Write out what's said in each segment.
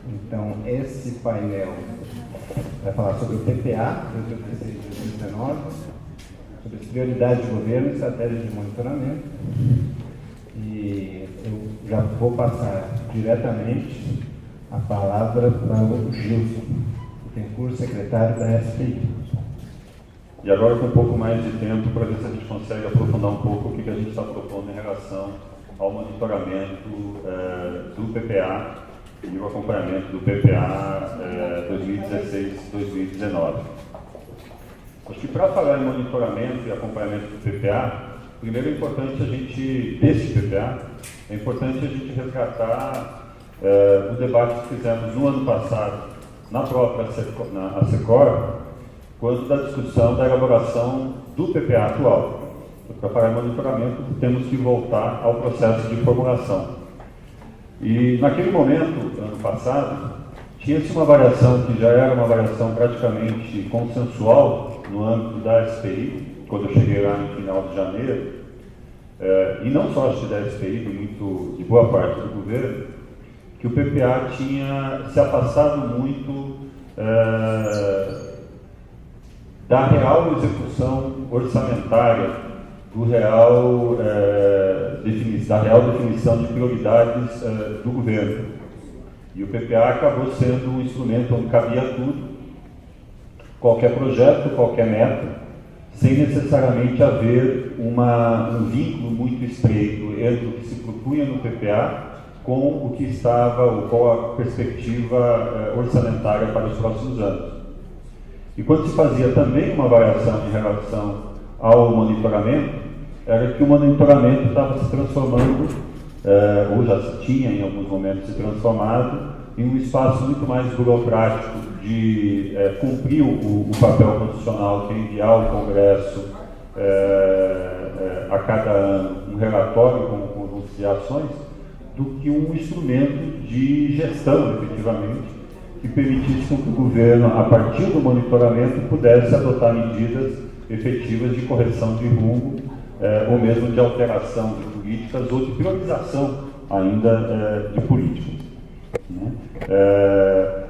Então, esse painel vai falar sobre o PPA 2016-2019, sobre as prioridades de governo e estratégias de monitoramento. E eu já vou passar diretamente a palavra para o Gilson, que tem curso secretário da SPI. E agora com um pouco mais de tempo para ver se a gente consegue aprofundar um pouco o que a gente está propondo em relação ao monitoramento do PPA e o acompanhamento do PPA 2016-2019. Acho que para falar em monitoramento e acompanhamento do PPA, primeiro é importante a gente, desse PPA, é importante a gente resgatar o debate que fizemos no ano passado, na própria Secor, quando da discussão da elaboração do PPA atual. Para falar em monitoramento, temos que voltar ao processo de formulação. E naquele momento, ano passado, tinha-se uma variação que já era uma variação praticamente consensual no âmbito da SPI, quando eu cheguei lá no final de janeiro, e não só acho que da SPI, de boa parte do governo, que o PPA tinha se afastado muito da real execução orçamentária, da real definição de prioridades do governo. E o PPA acabou sendo um instrumento onde cabia tudo, qualquer projeto, qualquer meta, sem necessariamente haver um vínculo muito estreito entre o que se propunha no PPA com o que estava, ou qual a perspectiva orçamentária para os próximos anos. E quando se fazia também uma variação em relação ao monitoramento, era que o monitoramento estava se transformando, ou já se tinha em alguns momentos se transformado, em um espaço muito mais burocrático de cumprir o papel constitucional, que é enviar ao Congresso a cada ano um relatório com um conjunto de ações, do que um instrumento de gestão, efetivamente, que permitisse que o governo, a partir do monitoramento, pudesse adotar medidas efetivas de correção de rumo, ou mesmo de alteração de políticas, ou de priorização ainda de políticas. Né?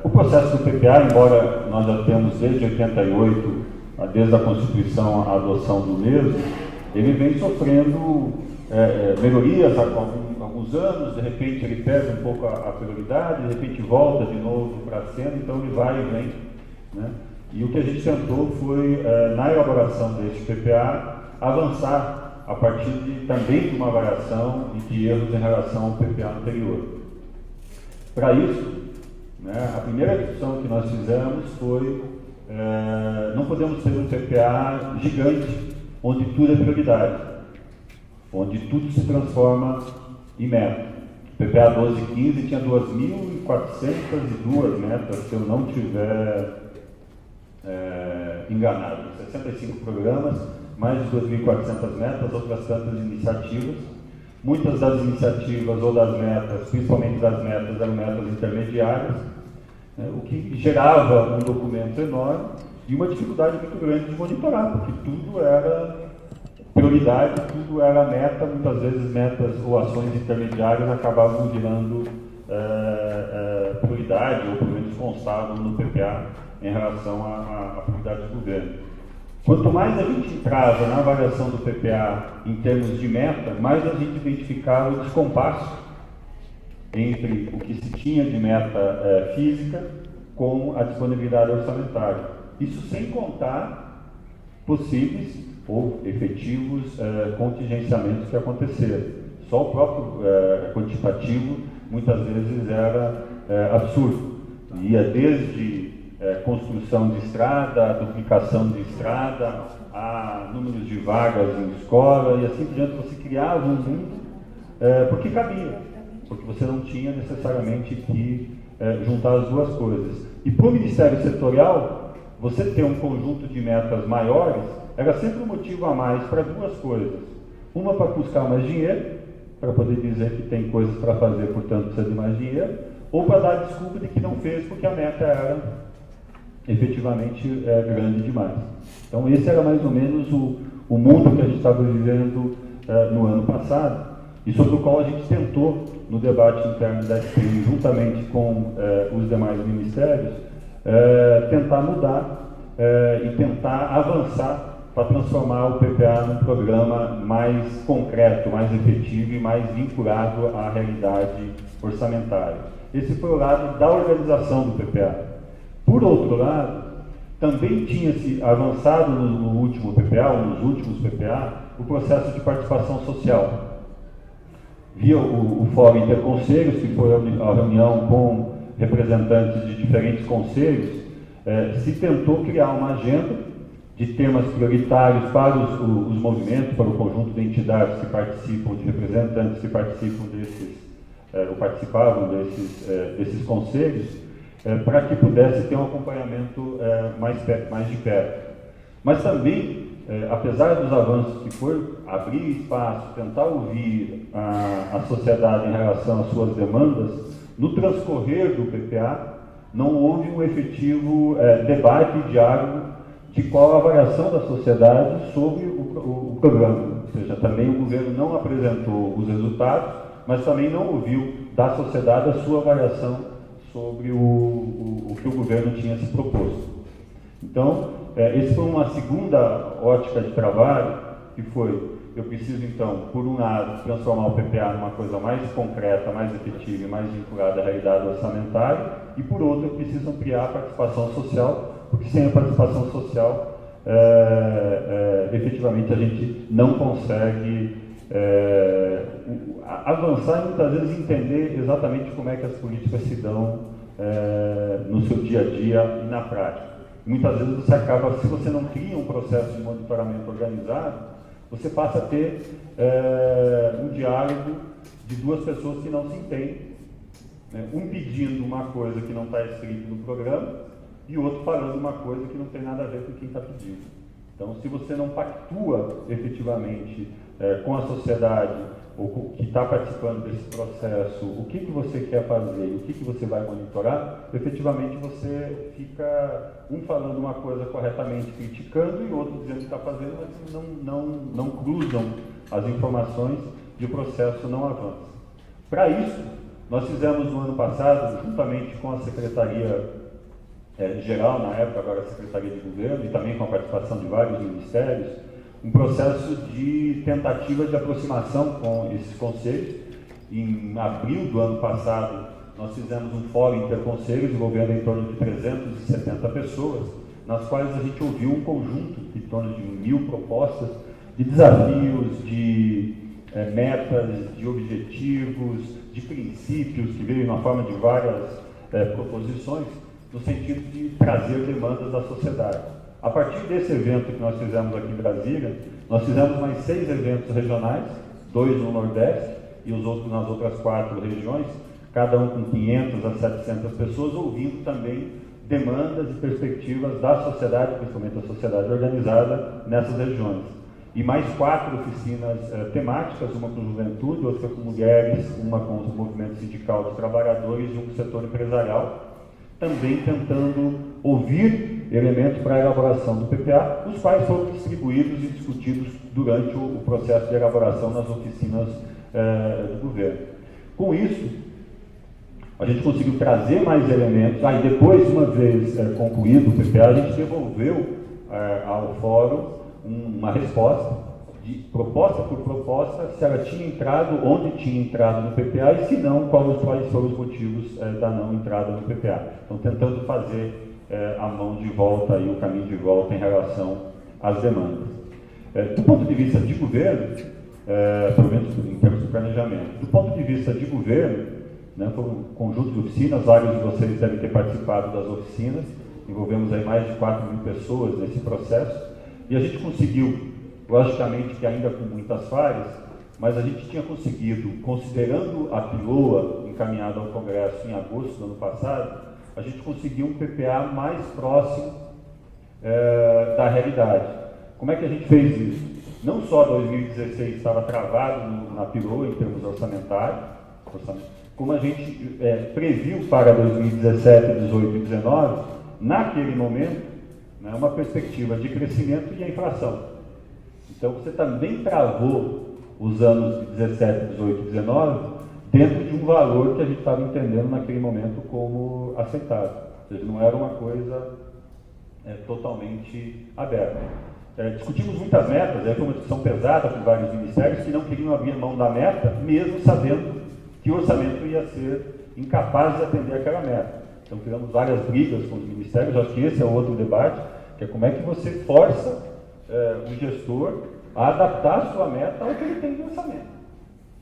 O processo do PPA, embora nós já temos desde 88, desde a Constituição, a adoção do mesmo, ele vem sofrendo melhorias há alguns anos, de repente ele perde um pouco a prioridade, de repente volta de novo para a cena, então ele vai e vem. Né? E o que a gente tentou foi, na elaboração deste PPA, avançar a partir também de uma avaliação e de erros em relação ao PPA anterior. Para isso, né, a primeira discussão que nós fizemos foi, não podemos ter um PPA gigante, onde tudo é prioridade, onde tudo se transforma em meta. O PPA 1215 tinha 2.402 metas, se eu não estiver enganado, 65 programas, mais de 2.400 metas, outras tantas iniciativas. Muitas das iniciativas ou das metas, principalmente das metas, eram metas intermediárias, né, o que gerava um documento enorme e uma dificuldade muito grande de monitorar, porque tudo era prioridade, tudo era meta, muitas vezes metas ou ações intermediárias acabavam virando prioridade, ou pelo menos constavam no PPA em relação à prioridade do governo. Quanto mais a gente entrava na avaliação do PPA em termos de meta, mais a gente identificava o descompasso entre o que se tinha de meta física com a disponibilidade orçamentária. Isso sem contar possíveis ou efetivos contingenciamentos que aconteceram. Só o próprio quantitativo muitas vezes era absurdo. Ia desde construção de estrada, duplicação de estrada, a números de vagas em escola, e assim por diante. Você criava um mundo porque cabia, porque você não tinha necessariamente que juntar as duas coisas. E para o Ministério Setorial, você ter um conjunto de metas maiores era sempre um motivo a mais para duas coisas. Uma, para buscar mais dinheiro, para poder dizer que tem coisas para fazer, portanto precisa de mais dinheiro, ou para dar desculpa de que não fez porque a meta era efetivamente grande demais. Então esse era mais ou menos o mundo que a gente estava vivendo no ano passado, e sobre o qual a gente tentou no debate interno da SPI, juntamente com os demais ministérios, tentar mudar e tentar avançar para transformar o PPA num programa mais concreto, mais efetivo e mais vinculado à realidade orçamentária. Esse foi o lado da organização do PPA. Por outro lado, também tinha-se avançado no último PPA, ou nos últimos PPA, o processo de participação social. Via o Fórum Interconselhos, que foi a reunião com representantes de diferentes conselhos, se tentou criar uma agenda de temas prioritários para os movimentos, para o conjunto de entidades que participam, de representantes que participam ou participavam desses conselhos, para que pudesse ter um acompanhamento mais de perto. Mas também, apesar dos avanços que foi abrir espaço, tentar ouvir a sociedade em relação às suas demandas, no transcorrer do PPA, não houve um efetivo debate e diálogo de qual a avaliação da sociedade sobre o programa. Ou seja, também o governo não apresentou os resultados, mas também não ouviu da sociedade a sua avaliação sobre o que o governo tinha se proposto. Então, esse foi uma segunda ótica de trabalho, que foi, eu preciso então, por um lado, transformar o PPA numa coisa mais concreta, mais efetiva e mais vinculada à realidade orçamentária, e por outro, eu preciso ampliar a participação social, porque sem a participação social, efetivamente a gente não consegue avançar e muitas vezes entender exatamente como é que as políticas se dão no seu dia a dia e na prática. Muitas vezes você acaba, se você não cria um processo de monitoramento organizado, você passa a ter um diálogo de duas pessoas que não se entendem, né? Um pedindo uma coisa que não está escrito no programa, e o outro falando uma coisa que não tem nada a ver com quem está pedindo. Então, se você não pactua efetivamente com a sociedade, ou que está participando desse processo, o que você quer fazer, o que você vai monitorar, efetivamente você fica um falando uma coisa corretamente criticando e o outro dizendo que está fazendo, mas não cruzam as informações e o processo não avança. Para isso, nós fizemos no ano passado, juntamente com a Secretaria Geral, na época, agora a Secretaria de Governo, e também com a participação de vários ministérios, um processo de tentativa de aproximação com esses conselhos. Em abril do ano passado, nós fizemos um fórum interconselhos envolvendo em torno de 370 pessoas, nas quais a gente ouviu um conjunto de em torno de 1.000 propostas de desafios, de metas, de objetivos, de princípios, que veio na forma de várias proposições, no sentido de trazer demandas da sociedade. A partir desse evento que nós fizemos aqui em Brasília, nós fizemos mais 6 eventos regionais, 2 no Nordeste e os outros nas outras 4 regiões, cada um com 500 a 700 pessoas, ouvindo também demandas e perspectivas da sociedade, principalmente da sociedade organizada nessas regiões. E mais 4 oficinas temáticas, uma com juventude, outra com mulheres, uma com o movimento sindical dos trabalhadores e um com o setor empresarial, também tentando ouvir elementos para a elaboração do PPA, os quais foram distribuídos e discutidos durante o processo de elaboração nas oficinas do governo. Com isso, a gente conseguiu trazer mais elementos. Aí depois, uma vez concluído o PPA, a gente devolveu ao fórum uma resposta, de proposta por proposta, se ela tinha entrado, onde tinha entrado no PPA e se não, quais foram os motivos da não entrada no PPA. Então, tentando fazer a mão de volta e o caminho de volta em relação às demandas. Do ponto de vista de governo, pelo menos em termos de planejamento, do ponto de vista de governo, né, foi um conjunto de oficinas, vários de vocês devem ter participado das oficinas, envolvemos aí mais de 4.000 pessoas nesse processo, e a gente conseguiu, logicamente que ainda com muitas falhas, mas a gente tinha conseguido, considerando a PILOA encaminhada ao Congresso em agosto do ano passado, a gente conseguiu um PPA mais próximo da realidade. Como é que a gente fez isso? Não só 2016 estava travado na PILOA em termos orçamentários, como a gente previu para 2017, 2018 e 2019, naquele momento, né, uma perspectiva de crescimento e a inflação. Então, você também travou os anos de 17, 18 e 19 dentro de um valor que a gente estava entendendo naquele momento como aceitável. Ou seja, não era uma coisa totalmente aberta. Discutimos muitas metas, foi uma discussão pesada com vários ministérios que não queriam abrir mão da meta, mesmo sabendo que o orçamento ia ser incapaz de atender aquela meta. Então, tivemos várias brigas com os ministérios, acho que esse é outro debate, que é como é que você força o gestor a adaptar a sua meta ao que ele tem de orçamento.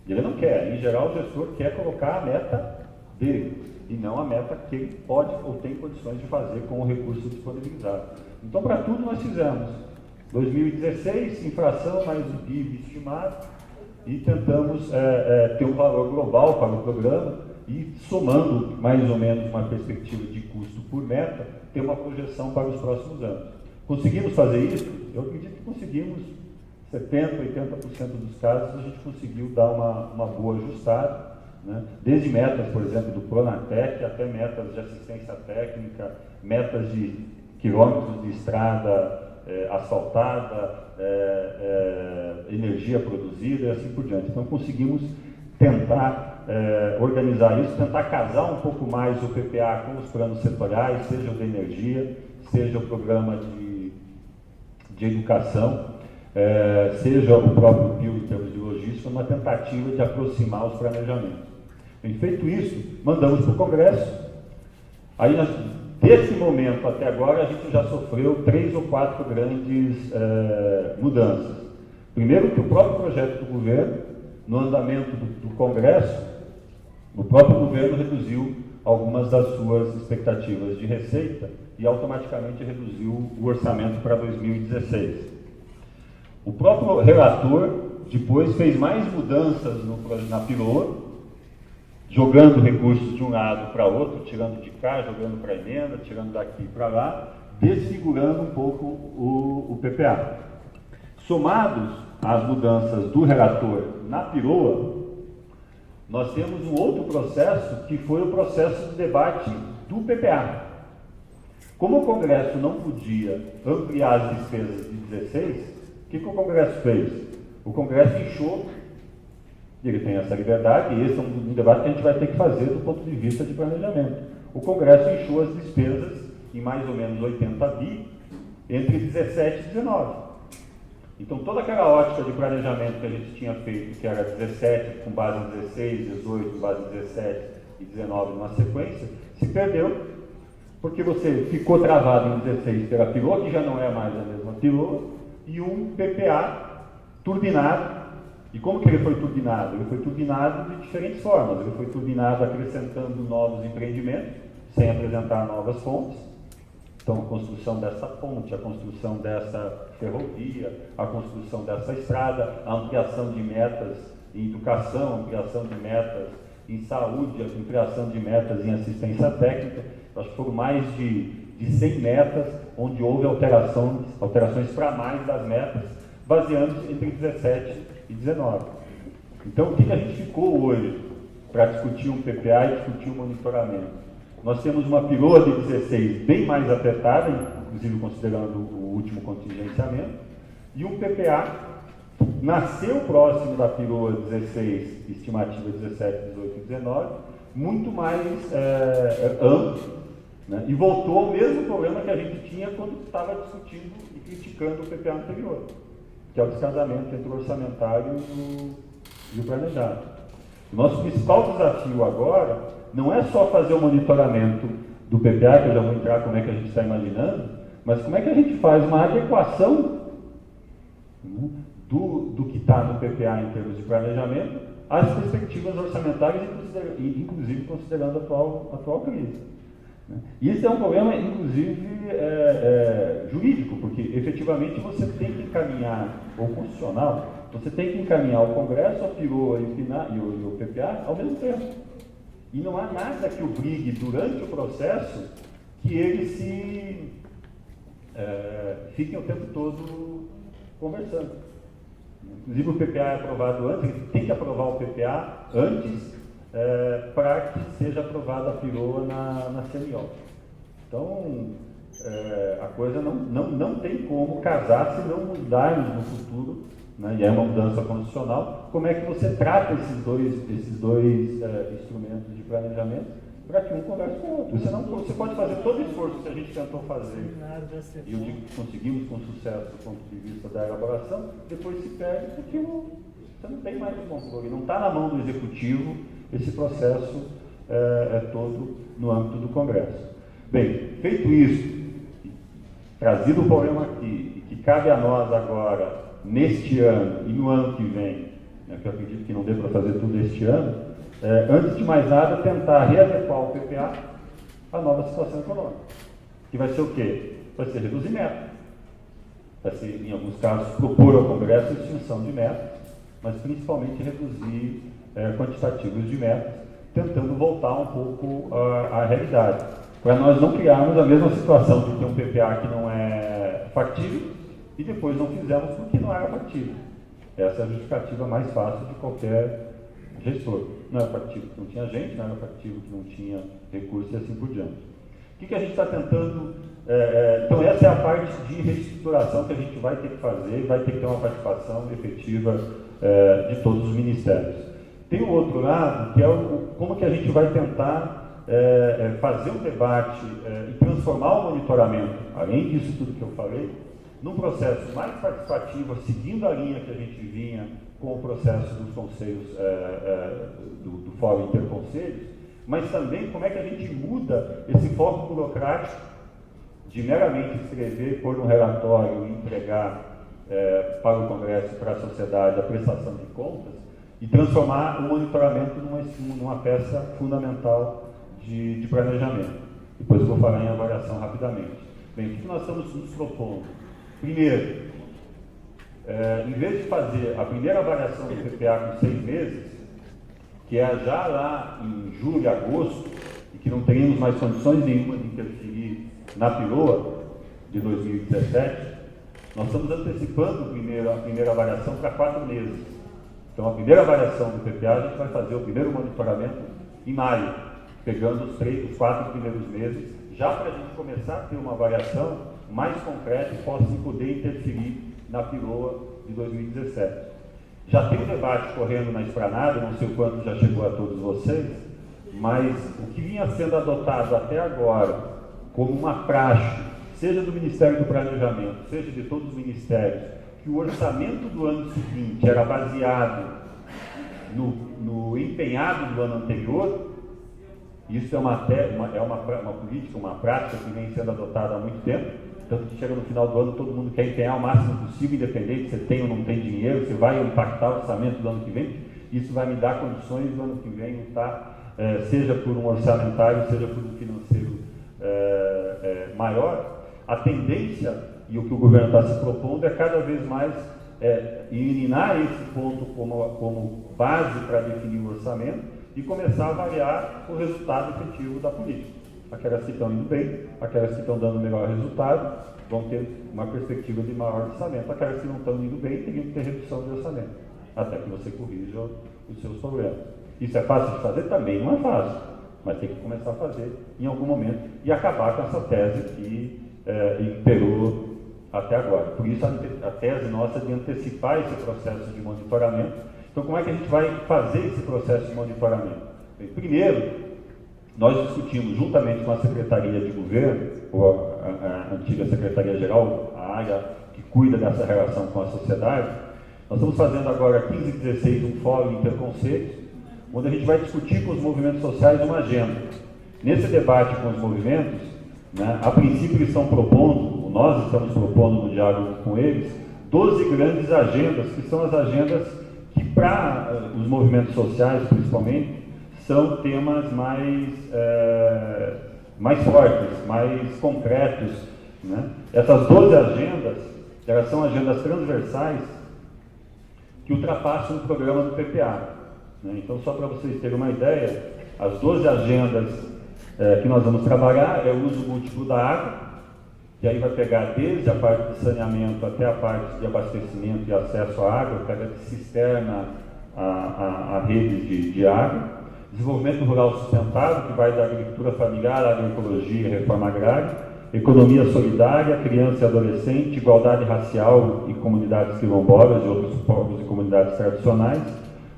Ele não quer, em geral o gestor quer colocar a meta dele, e não a meta que ele pode ou tem condições de fazer com o recurso disponibilizado. Então, para tudo nós fizemos 2016, inflação mais o PIB estimado, e tentamos ter um valor global para o programa, e somando mais ou menos uma perspectiva de custo por meta, ter uma projeção para os próximos anos. Conseguimos fazer isso? Eu acredito que conseguimos, 70%, 80% dos casos, a gente conseguiu dar uma boa ajustada, né? Desde metas, por exemplo, do Pronatec, até metas de assistência técnica, metas de quilômetros de estrada asfaltada, energia produzida e assim por diante. Então, conseguimos tentar organizar isso, tentar casar um pouco mais o PPA com os planos setoriais, seja o de energia, seja o programa de educação, seja o próprio PIO em termos de logística, uma tentativa de aproximar os planejamentos. E feito isso, mandamos para o Congresso. Aí, desse momento até agora, a gente já sofreu 3 ou 4 grandes mudanças. Primeiro, que o próprio projeto do governo, no andamento do Congresso, o próprio governo reduziu algumas das suas expectativas de receita e automaticamente reduziu o orçamento para 2016. O próprio relator depois fez mais mudanças na PILOA, jogando recursos de um lado para outro, tirando de cá, jogando para a emenda, tirando daqui para lá, desfigurando um pouco o PPA. Somados às mudanças do relator na PILOA, nós temos um outro processo, que foi o processo de debate do PPA. Como o Congresso não podia ampliar as despesas de 16, o que o Congresso fez? O Congresso inchou, e ele tem essa liberdade, e esse é um debate que a gente vai ter que fazer do ponto de vista de planejamento. O Congresso inchou as despesas em mais ou menos 80 bi entre 17 e 19. Então, toda aquela ótica de planejamento que a gente tinha feito, que era 17 com base em 16, 18 com base em 17 e 19 numa sequência, se perdeu, porque você ficou travado em 16 pela PILOA, que já não é mais a mesma PILOA, e um PPA turbinado. E como que ele foi turbinado? Ele foi turbinado de diferentes formas. Ele foi turbinado acrescentando novos empreendimentos, sem apresentar novas fontes. Então, a construção dessa ponte, a construção dessa ferrovia, a construção dessa estrada, a ampliação de metas em educação, a ampliação de metas em saúde, a ampliação de metas em assistência técnica. Acho que foram mais de 100 metas, onde houve alterações para mais das metas, baseando-se entre 17 e 19. Então, o que a gente ficou hoje para discutir um PPA e discutir um monitoramento? Nós temos uma PILOA de 16 bem mais apertada, inclusive considerando o último contingenciamento, e um PPA nasceu próximo da PILOA 16, estimativa 17, 18 e 19, muito mais amplo, né? E voltou ao mesmo problema que a gente tinha quando estava discutindo e criticando o PPA anterior, que é o descasamento entre o orçamentário e o planejado. O nosso principal desafio agora não é só fazer o monitoramento do PPA, que eu já vou entrar como é que a gente está imaginando, mas como é que a gente faz uma adequação do que está no PPA em termos de planejamento às perspectivas orçamentárias, inclusive considerando a atual crise. Isso é um problema, inclusive, jurídico, porque efetivamente você tem que encaminhar, ou constitucional, você tem que encaminhar o Congresso, a PILOA e o PPA ao mesmo tempo. E não há nada que obrigue, durante o processo, que eles fiquem o tempo todo conversando. Inclusive, o PPA é aprovado antes, ele tem que aprovar o PPA antes para que seja aprovada a PILOA na CNO. Então, a coisa não tem como casar se não mudarmos no futuro né, e é uma mudança constitucional, como é que você trata esses dois instrumentos de planejamento para que um converse com o outro. Você pode fazer todo o esforço que a gente tentou fazer, e eu digo que conseguimos com sucesso do ponto de vista da elaboração, depois se perde porque você não tem mais o controle, não está na mão do Executivo, esse processo é todo no âmbito do Congresso. Bem, feito isso, trazido o problema aqui, e que cabe a nós agora, neste ano e no ano que vem, né, que eu acredito que não dê para fazer tudo este ano, antes de mais nada, tentar readequar o PPA à nova situação econômica. Que vai ser o quê? Vai ser reduzir metas. Vai ser, em alguns casos, propor ao Congresso a extinção de metas, mas principalmente reduzir quantitativos de metas, tentando voltar um pouco à realidade. Para nós não criarmos a mesma situação de ter um PPA que não é factível e depois não fizemos porque não era factível. Essa é a justificativa mais fácil de qualquer gestor. Não era factível que não tinha gente, não era factível que não tinha recursos e assim por diante. O que a gente está tentando... então essa é a parte de reestruturação que a gente vai ter que fazer, vai ter que ter uma participação efetiva de todos os ministérios. Tem o outro lado, que é como que a gente vai tentar fazer um debate e transformar o monitoramento, além disso tudo que eu falei, num processo mais participativo, seguindo a linha que a gente vinha com o processo dos conselhos, do Fórum Interconselhos, mas também como é que a gente muda esse foco burocrático de meramente escrever, pôr um relatório e entregar para o Congresso, para a sociedade, a prestação de contas, e transformar o monitoramento numa peça fundamental de planejamento. Depois eu vou falar em avaliação rapidamente. Bem, o que nós estamos nos propondo? Primeiro, em vez de fazer a primeira avaliação do PPA com 6 meses, que é já lá em julho e agosto, e que não teríamos mais condições nenhuma de interferir na PILOA de 2017, nós estamos antecipando a primeira avaliação para 4 meses. Então, a primeira avaliação do PPA, a gente vai fazer o primeiro monitoramento em maio, pegando os 4 primeiros meses, já para a gente começar a ter uma avaliação mais concreta e possa poder interferir na PILOA de 2017. Já tem um debate correndo na esplanada, não sei o quanto já chegou a todos vocês, mas o que vinha sendo adotado até agora como uma praxe, seja do Ministério do Planejamento, seja de todos os ministérios, que o orçamento do ano seguinte era baseado no empenhado do ano anterior. Isso é uma política, uma prática que vem sendo adotada há muito tempo, tanto que chega no final do ano, todo mundo quer empenhar o máximo possível, independente se tem ou não tem dinheiro, se vai impactar o orçamento do ano que vem, isso vai me dar condições do ano que vem lutar, seja por um orçamentário, seja por um financeiro maior. A tendência, e o que o governo está se propondo, é cada vez mais eliminar esse ponto como base para definir o orçamento e começar a avaliar o resultado efetivo da política. Aquelas que estão indo bem, aquelas que estão dando melhor resultado, vão ter uma perspectiva de maior orçamento. Aquelas que não estão indo bem, teriam que ter redução de orçamento, até que você corrija os seus problemas. Isso é fácil de fazer? Também não é fácil, mas tem que começar a fazer em algum momento e acabar com essa tese que imperou até agora. Por isso a tese nossa é de antecipar esse processo de monitoramento. Então, como é que a gente vai fazer esse processo de monitoramento? Bem, primeiro, nós discutimos juntamente com a Secretaria de Governo, ou a antiga Secretaria-Geral, a área que cuida dessa relação com a sociedade, nós estamos fazendo agora 15 e 16 um fórum interconselhos, onde a gente vai discutir com os movimentos sociais uma agenda. Nesse debate com os movimentos, né, a princípio eles estão propondo, nós estamos propondo no diálogo com eles, 12 grandes agendas, que são as agendas que para os movimentos sociais, principalmente, são temas mais fortes, mais concretos. Né? Essas 12 agendas, elas são agendas transversais que ultrapassam o programa do PPA. Né? Então, só para vocês terem uma ideia, as 12 agendas que nós vamos trabalhar é o uso múltiplo da água, que aí vai pegar desde a parte de saneamento até a parte de abastecimento e acesso à água, pega de cisterna a rede de água. Desenvolvimento rural sustentável, que vai da agricultura familiar, agroecologia e reforma agrária. economia solidária, criança e adolescente, igualdade racial e comunidades quilombolas e outros povos e comunidades tradicionais,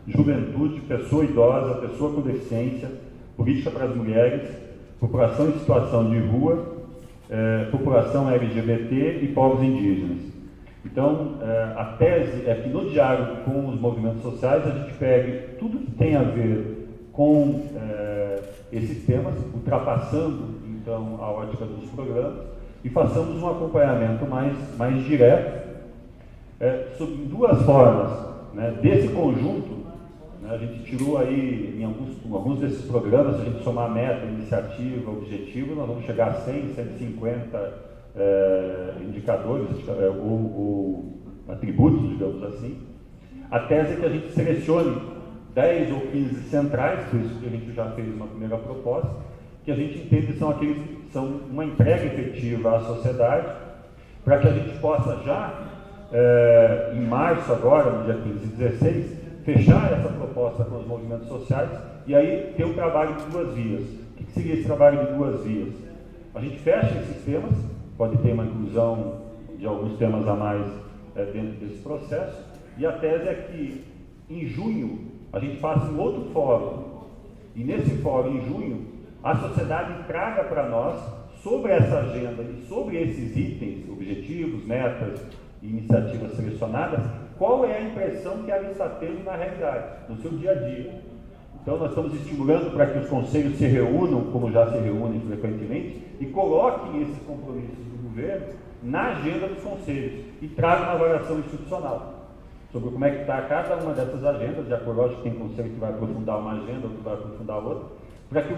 juventude, pessoa idosa, pessoa com deficiência, política para as mulheres, população em situação de rua, população LGBT e povos indígenas. Então, a tese é que no diálogo com os movimentos sociais a gente pegue tudo que tem a ver com esses temas, ultrapassando então a ótica dos programas, e façamos um acompanhamento mais direto sobre duas formas, né, desse conjunto. A gente tirou aí, em alguns desses programas, se a gente somar meta, iniciativa, objetivo, nós vamos chegar a 100, 150 indicadores ou atributos, digamos assim. A tese é que a gente selecione 10 ou 15 centrais, por isso que a gente já fez uma primeira proposta, que a gente entende são aqueles que são uma entrega efetiva à sociedade, para que a gente possa já, em março agora, no dia 15 e 16, fechar essa proposta com os movimentos sociais e aí ter um trabalho de duas vias. O que seria esse trabalho de duas vias? A gente fecha esses temas, pode ter uma inclusão de alguns temas a mais dentro desse processo, e a tese é que em junho a gente faça um outro fórum, e nesse fórum, em junho, a sociedade traga para nós, sobre essa agenda e sobre esses itens, objetivos, metas e iniciativas selecionadas, qual é a impressão que ela está tendo na realidade, no seu dia a dia. Então, nós estamos estimulando para que os conselhos se reúnam, como já se reúnem frequentemente, e coloquem esses compromissos do governo na agenda dos conselhos e tragam uma avaliação institucional sobre como é que está cada uma dessas agendas, de acordo, acho que tem conselho que vai aprofundar uma agenda, outro vai aprofundar outra, para que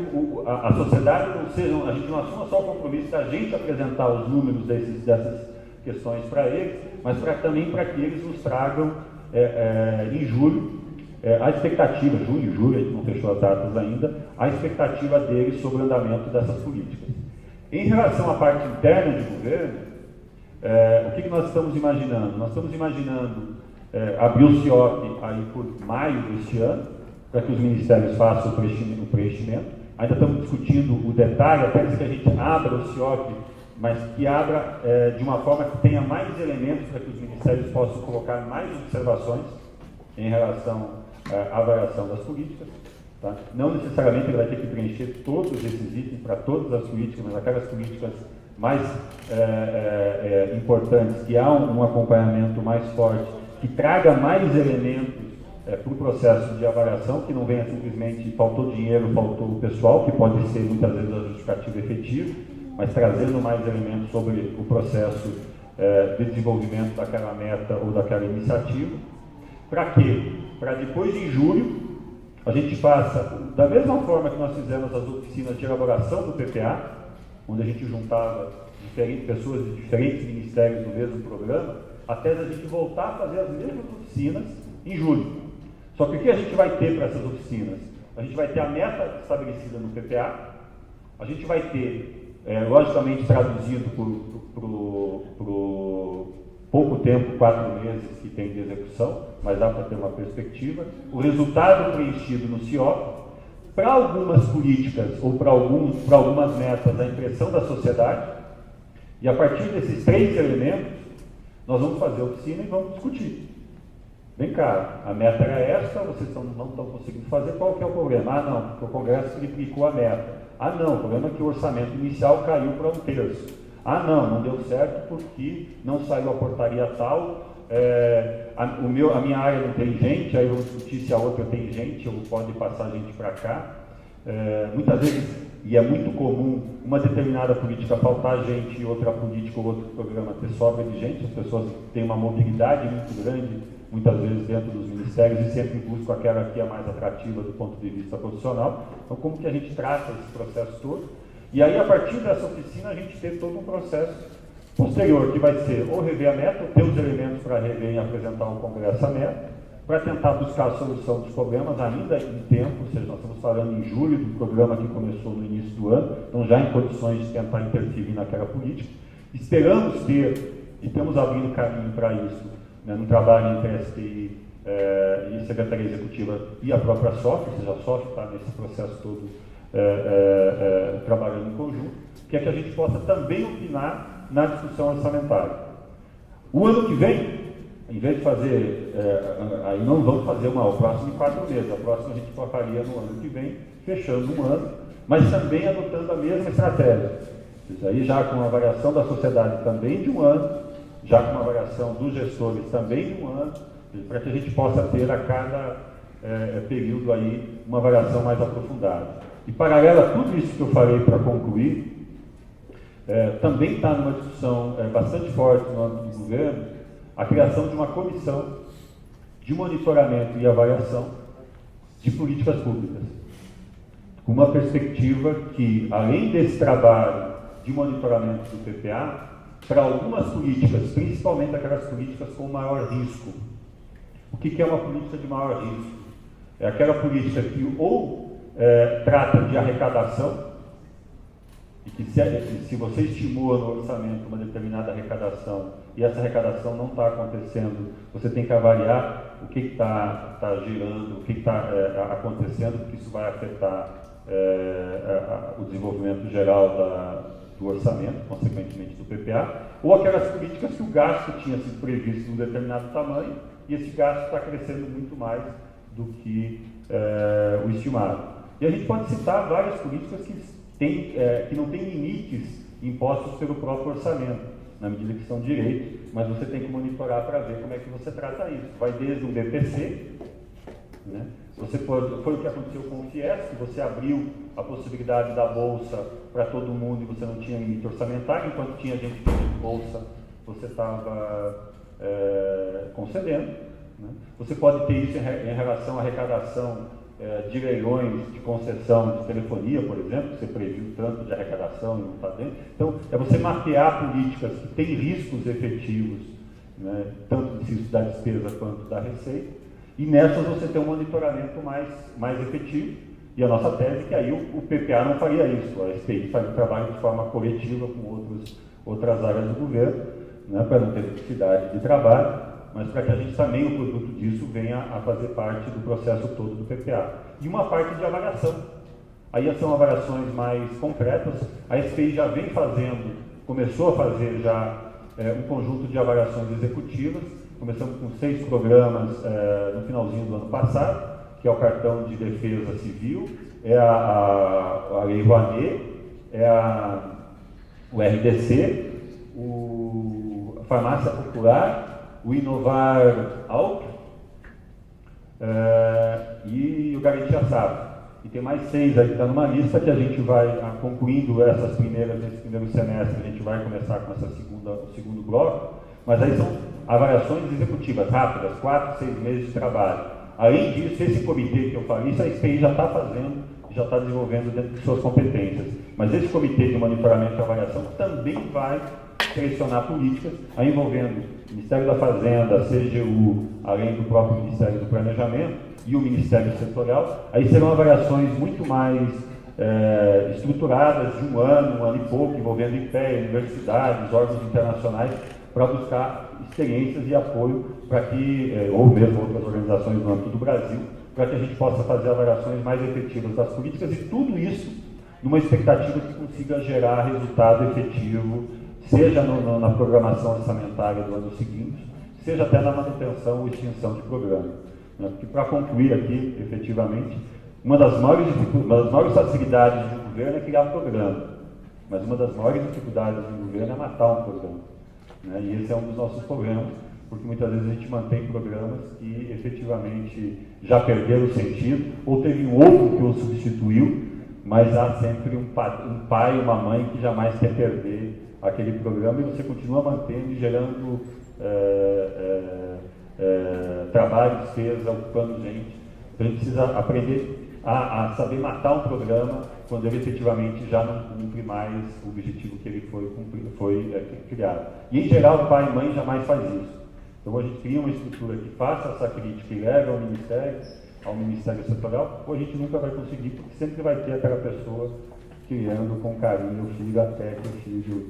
a sociedade não seja, a gente não assuma só o compromisso da gente apresentar os números dessas questões para eles, mas também para que eles nos tragam em julho a expectativa, junho, julho, a gente não fechou as datas ainda, a expectativa deles sobre o andamento dessas políticas. Em relação à parte interna de governo, o que nós estamos imaginando? Nós estamos imaginando abrir o CIOP aí por maio deste ano, para que os ministérios façam o preenchimento. Ainda estamos discutindo o detalhe, até que a gente abra o CIOP, mas que abra de uma forma que tenha mais elementos para que os ministérios possam colocar mais observações em relação à avaliação das políticas. Tá? Não necessariamente ele vai ter que preencher todos esses itens para todas as políticas, mas aquelas políticas mais importantes, que há um acompanhamento mais forte, que traga mais elementos para o processo de avaliação, que não venha simplesmente faltou dinheiro, faltou pessoal, que pode ser muitas vezes a justificativa efetiva, mas trazendo mais elementos sobre o processo de desenvolvimento daquela meta ou daquela iniciativa. Para quê? Para depois, em julho, a gente faça, da mesma forma que nós fizemos as oficinas de elaboração do PPA, onde a gente juntava pessoas de diferentes ministérios no mesmo programa, até a gente voltar a fazer as mesmas oficinas em julho. Só que o que a gente vai ter para essas oficinas? A gente vai ter a meta estabelecida no PPA, a gente vai ter, logicamente traduzido por pouco tempo, 4 meses que tem de execução, mas dá para ter uma perspectiva, o resultado preenchido no CIOP, para algumas políticas ou para algumas metas, a impressão da sociedade, e a partir desses 3 elementos, nós vamos fazer a oficina e vamos discutir. Vem cá, a meta era essa, vocês não estão conseguindo fazer, qual que é o problema? Ah, não, porque o Congresso triplicou a meta. Ah, não, o problema é que o orçamento inicial caiu para 1/3. Ah, não deu certo porque não saiu a portaria tal, a minha área não tem gente, aí vamos discutir se a outra tem gente, ou pode passar gente para cá. Muitas vezes, e é muito comum, uma determinada política faltar gente e outra política ou outro programa ter sobra de gente, as pessoas têm uma mobilidade muito grande, muitas vezes dentro dos ministérios, e sempre buscam aquela que é mais atrativa do ponto de vista profissional. Então, como que a gente trata esse processo todo? E aí, a partir dessa oficina, a gente tem todo um processo posterior, que vai ser ou rever a meta, ou ter os elementos para rever e apresentar ao Congresso a meta, para tentar buscar a solução dos problemas ainda em tempo, ou seja, nós estamos falando em julho do programa que começou no início do ano, então já em condições de tentar interferir naquela política. Esperamos ter, e estamos abrindo caminho para isso, no trabalho entre a STI e Secretaria Executiva e a própria SOF, ou seja, a SOF está nesse processo todo trabalhando em conjunto, que é que a gente possa também opinar na discussão orçamentária. O ano que vem, em vez de fazer, aí não vamos fazer o próximo em 4 meses, a próxima a gente faria no ano que vem, fechando um ano, mas também adotando a mesma estratégia. Isso aí já com a avaliação da sociedade também de um ano, já com a avaliação dos gestores também de um ano, para que a gente possa ter a cada período aí uma avaliação mais aprofundada. E paralelo a tudo isso que eu falei para concluir, também está numa discussão bastante forte no âmbito do governo a criação de uma comissão de monitoramento e avaliação de políticas públicas, com uma perspectiva que, além desse trabalho de monitoramento do PPA, para algumas políticas, principalmente aquelas políticas com maior risco. O que é uma política de maior risco? É aquela política que ou trata de arrecadação, e que se você estimula no orçamento uma determinada arrecadação e essa arrecadação não está acontecendo, você tem que avaliar o que está girando, o que está acontecendo, porque isso vai afetar o desenvolvimento geral do orçamento, consequentemente do PPA, ou aquelas políticas que o gasto tinha sido previsto num determinado tamanho e esse gasto está crescendo muito mais do que o estimado. E a gente pode citar várias políticas que não têm limites impostos pelo próprio orçamento, na medida que são direitos, mas você tem que monitorar para ver como é que você trata isso. Vai desde o BPC, né? Foi o que aconteceu com o FIES, que você abriu a possibilidade da bolsa para todo mundo e você não tinha limite orçamentário, enquanto tinha gente que tinha bolsa, você estava concedendo. Né? Você pode ter isso em relação à arrecadação de leilões de concessão de telefonia, por exemplo, que você previu tanto de arrecadação e não está dentro. Então, é você mapear políticas que têm riscos efetivos, né, tanto da despesa quanto da receita, e nessas você tem um monitoramento mais efetivo. E a nossa tese é que aí o PPA não faria isso, a SPI faz um trabalho de forma coletiva com outras áreas do governo, né, para não ter duplicidade de trabalho, mas para que a gente também, o produto disso, venha a fazer parte do processo todo do PPA. E uma parte de avaliação. Aí são avaliações mais concretas. A SPI já vem começou a fazer já um conjunto de avaliações executivas. Começamos com 6 programas no finalzinho do ano passado, que é o cartão de defesa civil, é a Lei Rouanet, o RDC, a farmácia popular, o Inovar Alto e o Garantia Safra. E tem mais 6 aí que está numa lista que a gente vai concluindo nesse primeiro semestre, a gente vai começar com o segundo bloco, mas aí são avaliações executivas rápidas, 4, 6 meses de trabalho. Além disso, esse comitê que eu falei, isso a SPI já está fazendo, já está desenvolvendo dentro de suas competências. Mas esse comitê de monitoramento e avaliação também vai selecionar políticas, aí envolvendo o Ministério da Fazenda, a CGU, além do próprio Ministério do Planejamento e o Ministério Setorial. Aí serão avaliações muito mais estruturadas, de um ano e pouco, envolvendo IPE, universidades, órgãos internacionais, para buscar experiências e apoio para que, ou mesmo outras organizações no âmbito do Brasil, para que a gente possa fazer avaliações mais efetivas das políticas e tudo isso numa expectativa que consiga gerar resultado efetivo, seja na programação orçamentária do ano seguinte, seja até na manutenção ou extinção de programa. Né? Porque, para concluir aqui, efetivamente, uma das maiores facilidades de um governo é criar um programa, mas uma das maiores dificuldades de um governo é matar um programa. Né? E esse é um dos nossos problemas, porque muitas vezes a gente mantém programas que efetivamente já perderam o sentido, ou teve um outro que o substituiu, mas há sempre um pai e uma mãe que jamais quer perder aquele programa e você continua mantendo e gerando trabalho, despesa, ocupando gente. Então a gente precisa aprender a saber matar um programa quando ele efetivamente já não cumpre mais o objetivo que ele foi criado. E em geral o pai e mãe jamais faz isso. Então a gente cria uma estrutura que faça essa crítica e leve ao Ministério Setorial, ou a gente nunca vai conseguir, porque sempre vai ter aquela pessoa criando com carinho o filho até que o filho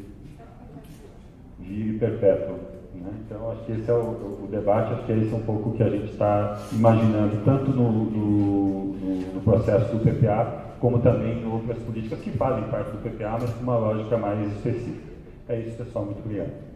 vire perpétuo. Né? Então, acho que esse é o debate, acho que esse é um pouco o que a gente está imaginando, tanto no processo do PPA, como também em outras políticas que fazem parte do PPA, mas com uma lógica mais específica. É isso, pessoal. Muito obrigado.